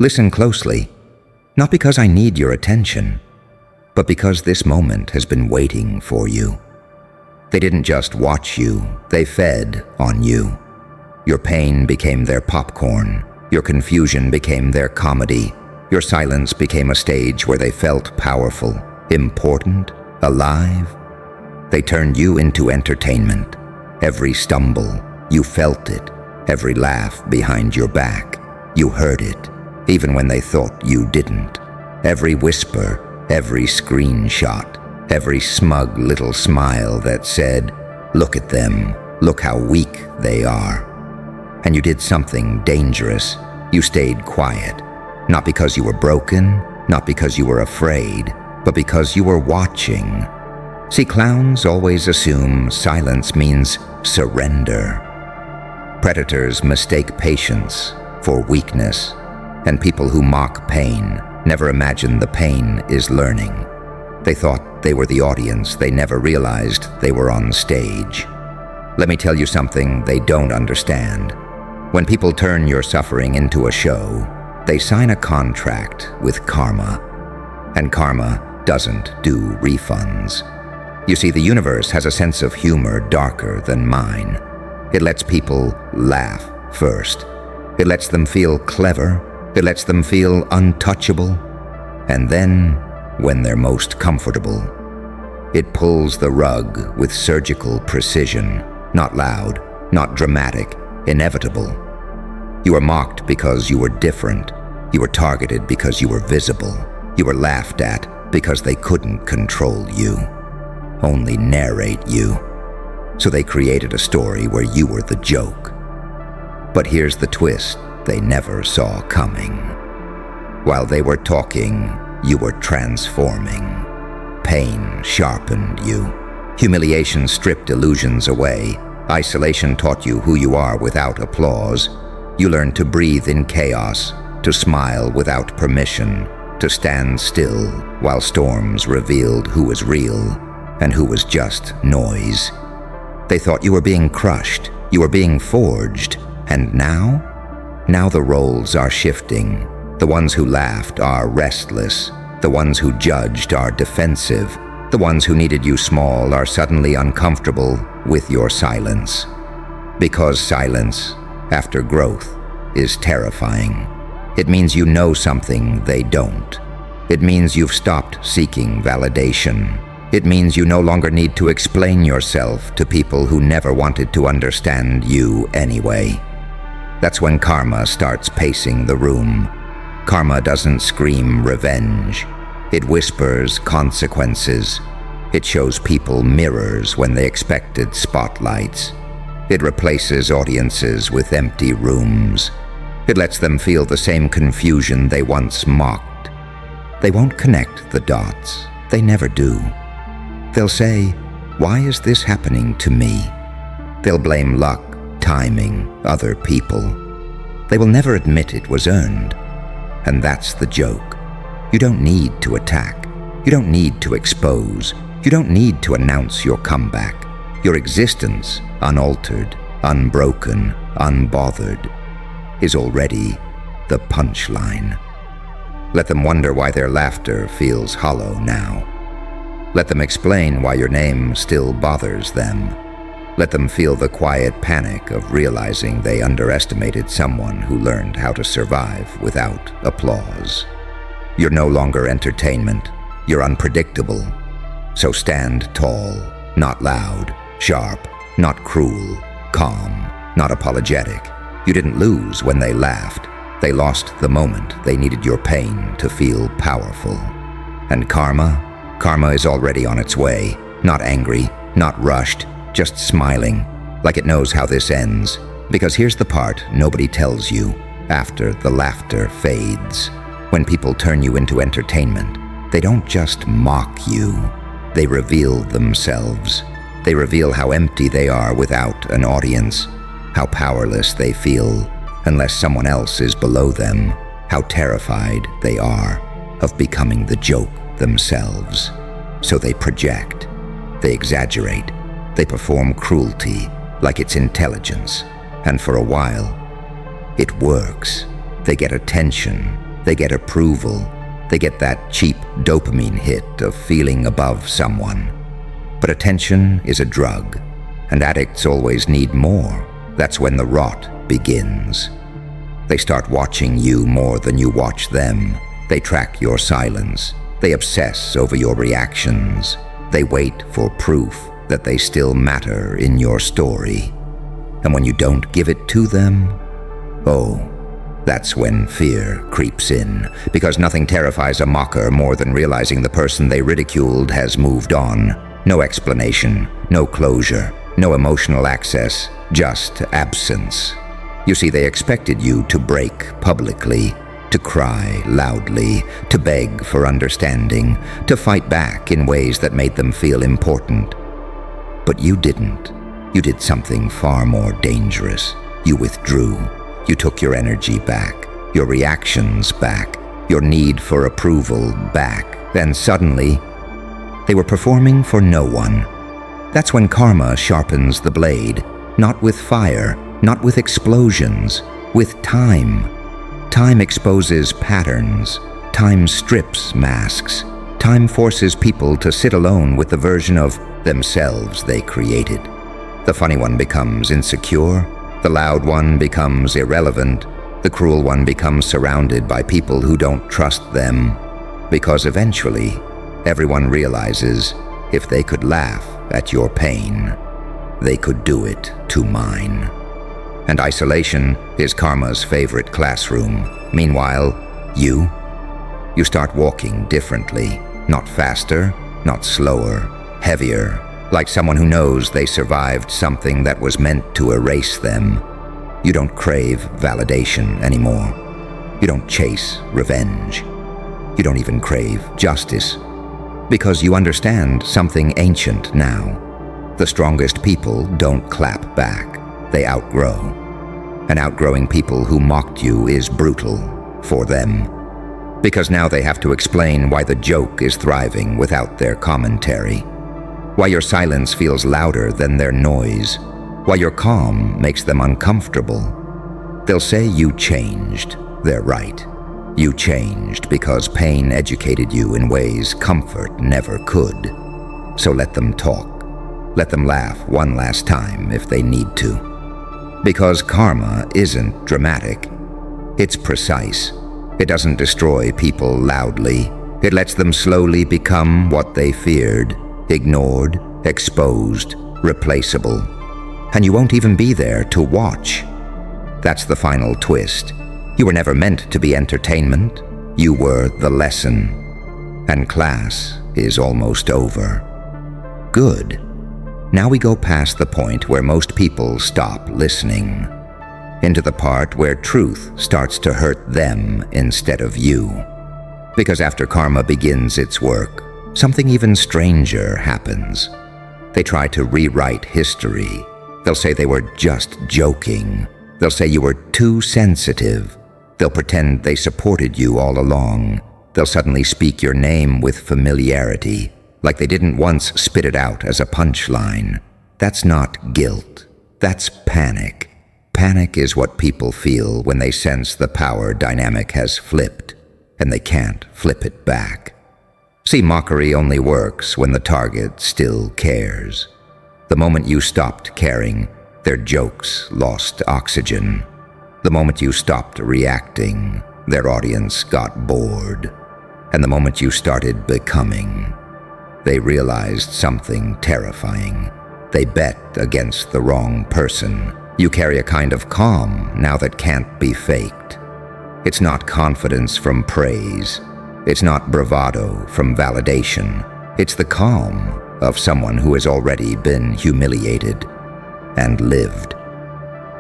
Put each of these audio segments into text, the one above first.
Listen closely, not because I need your attention, but because this moment has been waiting for you. They didn't just watch you, they fed on you. Your pain became their popcorn. Your confusion became their comedy. Your silence became a stage where they felt powerful, important, alive. They turned you into entertainment. Every stumble, you felt it. Every laugh behind your back, you heard it, even when they thought you didn't. Every whisper, every screenshot, every smug little smile that said, "Look at them, look how weak they are." And you did something dangerous. You stayed quiet, not because you were broken, not because you were afraid, but because you were watching. See, clowns always assume silence means surrender. Predators mistake patience for weakness, and people who mock pain never imagine the pain is learning. They thought they were the audience. They never realized they were on stage. Let me tell you something they don't understand. When people turn your suffering into a show, they sign a contract with karma, and karma doesn't do refunds. You see, the universe has a sense of humor darker than mine. It lets people laugh first. It lets them feel clever. It lets them feel untouchable. And then, when they're most comfortable, it pulls the rug with surgical precision, not loud, not dramatic, inevitable. You were mocked because you were different. You were targeted because you were visible. You were laughed at because they couldn't control you, only narrate you. So they created a story where you were the joke. But here's the twist they never saw coming. While they were talking, you were transforming. Pain sharpened you. Humiliation stripped illusions away. Isolation taught you who you are without applause. You learned to breathe in chaos, to smile without permission, to stand still while storms revealed who was real and who was just noise. They thought you were being crushed, you were being forged, and now? Now the roles are shifting. The ones who laughed are restless. The ones who judged are defensive. The ones who needed you small are suddenly uncomfortable with your silence. Because silence, after growth, is terrifying. It means you know something they don't. It means you've stopped seeking validation. It means you no longer need to explain yourself to people who never wanted to understand you anyway. That's when karma starts pacing the room. Karma doesn't scream revenge. It whispers consequences. It shows people mirrors when they expected spotlights. It replaces audiences with empty rooms. It lets them feel the same confusion they once mocked. They won't connect the dots. They never do. They'll say, "Why is this happening to me?" They'll blame luck, timing, other people. They will never admit it was earned. And that's the joke. You don't need to attack. You don't need to expose. You don't need to announce your comeback. Your existence, unaltered, unbroken, unbothered, is already the punchline. Let them wonder why their laughter feels hollow now. Let them explain why your name still bothers them. Let them feel the quiet panic of realizing they underestimated someone who learned how to survive without applause. You're no longer entertainment. You're unpredictable. So stand tall, not loud, sharp, not cruel, calm, not apologetic. You didn't lose when they laughed. They lost the moment they needed your pain to feel powerful. And karma is already on its way. Not angry, not rushed, just smiling, like it knows how this ends. Because here's the part nobody tells you after the laughter fades. When people turn you into entertainment, they don't just mock you. They reveal themselves. They reveal how empty they are without an audience, how powerless they feel unless someone else is below them, how terrified they are of becoming the joke themselves. So they project, they exaggerate, they perform cruelty like it's intelligence. And for a while, it works. They get attention, They get approval. They get that cheap dopamine hit of feeling above someone. But attention is a drug, and addicts always need more. That's when the rot begins. They start watching you more than you watch them. They track your silence. They obsess over your reactions. They wait for proof that they still matter in your story. And when you don't give it to them, oh, that's when fear creeps in, because nothing terrifies a mocker more than realizing the person they ridiculed has moved on. No explanation, no closure, no emotional access, just absence. You see, they expected you to break publicly, to cry loudly, to beg for understanding, to fight back in ways that made them feel important. But you didn't. You did something far more dangerous. You withdrew. You took your energy back, your reactions back, your need for approval back. Then suddenly, they were performing for no one. That's when karma sharpens the blade, not with fire, not with explosions, with time. Time exposes patterns. Time strips masks. Time forces people to sit alone with the version of themselves they created. The funny one becomes insecure. The loud one becomes irrelevant. The cruel one becomes surrounded by people who don't trust them. Because eventually, everyone realizes if they could laugh at your pain, they could do it to mine. And isolation is karma's favorite classroom. Meanwhile, you start walking differently. Not faster, not slower, heavier, like someone who knows they survived something that was meant to erase them. You don't crave validation anymore. You don't chase revenge. You don't even crave justice. Because you understand something ancient now. The strongest people don't clap back. They outgrow. And outgrowing people who mocked you is brutal for them. Because now they have to explain why the joke is thriving without their commentary. Why your silence feels louder than their noise. Why your calm makes them uncomfortable. They'll say you changed. They're right. You changed because pain educated you in ways comfort never could. So let them talk. Let them laugh one last time if they need to. Because karma isn't dramatic. It's precise. It doesn't destroy people loudly. It lets them slowly become what they feared. Ignored, exposed, replaceable. And you won't even be there to watch. That's the final twist. You were never meant to be entertainment. You were the lesson. And class is almost over. Good. Now we go past the point where most people stop listening. Into the part where truth starts to hurt them instead of you. Because after karma begins its work, something even stranger happens. They try to rewrite history. They'll say they were just joking. They'll say you were too sensitive. They'll pretend they supported you all along. They'll suddenly speak your name with familiarity, like they didn't once spit it out as a punchline. That's not guilt. That's panic. Panic is what people feel when they sense the power dynamic has flipped, and they can't flip it back. See, mockery only works when the target still cares. The moment you stopped caring, their jokes lost oxygen. The moment you stopped reacting, their audience got bored. And the moment you started becoming, they realized something terrifying. They bet against the wrong person. You carry a kind of calm now that can't be faked. It's not confidence from praise. It's not bravado from validation. It's the calm of someone who has already been humiliated and lived.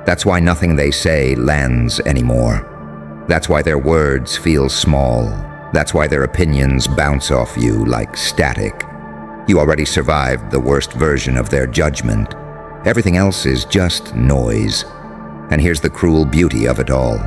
That's why nothing they say lands anymore. That's why their words feel small. That's why their opinions bounce off you like static. You already survived the worst version of their judgment. Everything else is just noise. And here's the cruel beauty of it all.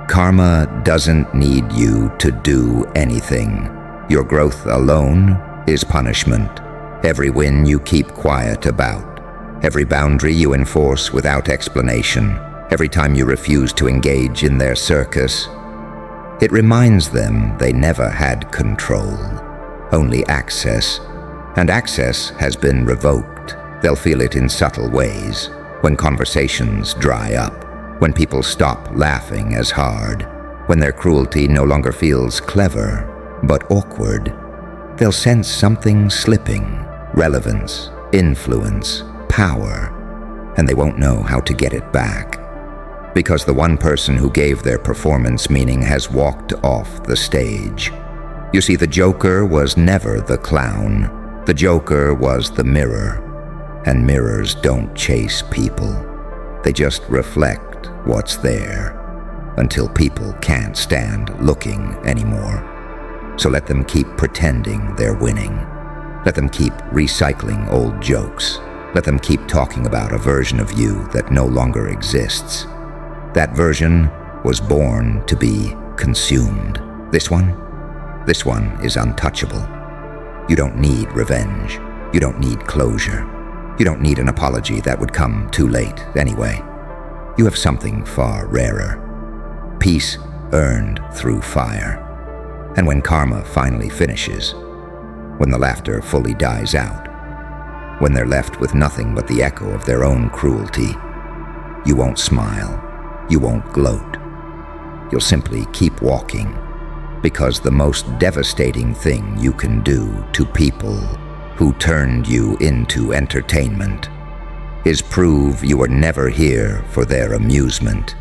Karma doesn't need you to do anything. Your growth alone is punishment. Every win you keep quiet about. Every boundary you enforce without explanation. Every time you refuse to engage in their circus. It reminds them they never had control, only access, and access has been revoked. They'll feel it in subtle ways, when conversations dry up, when people stop laughing as hard, when their cruelty no longer feels clever, but awkward. They'll sense something slipping, relevance, influence, power, and they won't know how to get it back. Because the one person who gave their performance meaning has walked off the stage. You see, the Joker was never the clown. The Joker was the mirror. And mirrors don't chase people. They just reflect what's there until people can't stand looking anymore. So let them keep pretending they're winning. Let them keep recycling old jokes. Let them keep talking about a version of you that no longer exists. That version was born to be consumed. This one is untouchable. You don't need revenge. You don't need closure. You don't need an apology that would come too late anyway. You have something far rarer. Peace earned through fire. And when karma finally finishes, when the laughter fully dies out, when they're left with nothing but the echo of their own cruelty, you won't smile. You won't gloat. You'll simply keep walking, because the most devastating thing you can do to people who turned you into entertainment is prove you were never here for their amusement.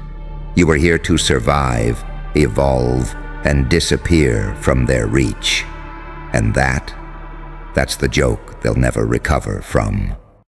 You were here to survive, evolve, and disappear from their reach. And that's the joke they'll never recover from.